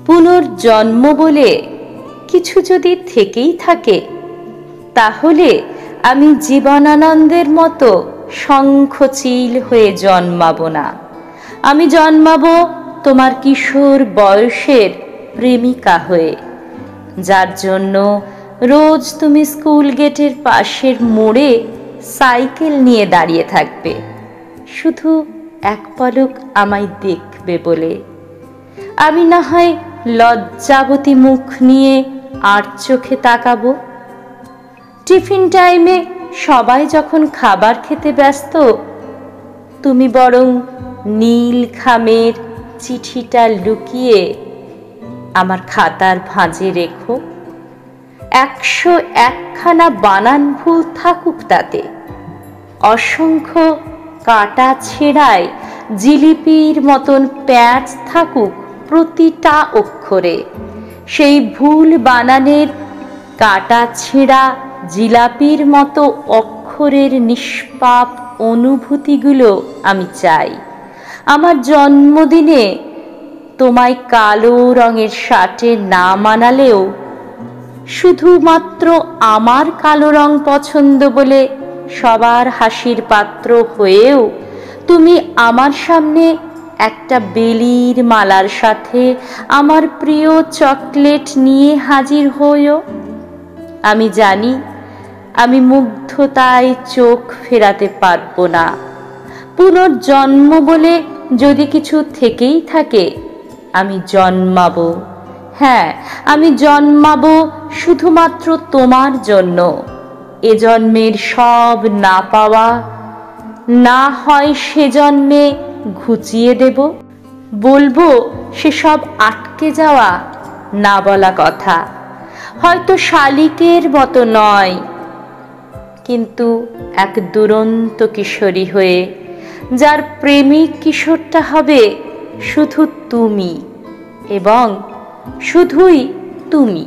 পুনর্জন্ম বলে কিছু যদি থেকেই থাকে, তাহলে আমি জীবনানন্দের মতো শঙ্খচিল হয়ে জন্মাবো না। আমি জন্মাবো তোমার কিশোর বয়সের প্রেমিকা হয়ে, যার জন্য রোজ তুমি স্কুল গেটের পাশের মোড়ে সাইকেল নিয়ে দাঁড়িয়ে থাকবে, শুধু এক পলক আমায় দেখবে বলে। আমি না হয় লজ্জাবতী মুখ নিয়ে আর চোখে তাকাবো। টিফিন টাইমে সবাই যখন খাবার খেতে ব্যস্ত, তুমি বরং নীল খামের চিঠিটা লুকিয়ে আমার খাতার ভাঁজে রেখো। 101খানা বানান ভুল থাকুক তাতে, অসংখ্য কাটা ছেঁড়ায় জিলিপির মতন প্যাঁচ থাকুক প্রতিটা অক্ষরে। সেই ভুল বানানের কাটা ছেঁড়া জিলাপির মতো অক্ষরের নিষ্পাপ অনুভূতিগুলো আমি চাই। আমার জন্মদিনে তোমায় কালো রঙের শার্টে না মানালেও, শুধুমাত্র আমার কালো রং পছন্দ বলে সবার হাসির পাত্র হয়েও তুমি আমার সামনে একটা বেলির মালার সাথে আমার প্রিয় চকলেট নিয়ে হাজির হয়েও। আমি জানি আমি মুগ্ধতায় চোখ ফেরাতে পারবো না। পুনর্জন্ম বলে যদি কিছু থেকেই থাকে, আমি জন্মাবো। হ্যাঁ, আমি জন্মাবো শুধুমাত্র তোমার জন্য। এ জন্মের সব না পাওয়া না হয় সে জন্মে ঘুচিয়ে দেব। বলবো সেসব আটকে যাওয়া না বলা কথা, হয়তো শালিকের মতো নয়, কিন্তু এক দুরন্ত কিশোরী হয়ে, যার প্রেমিক কিশোরটা হবে শুধু তুমি এবং শুধুই তুমি।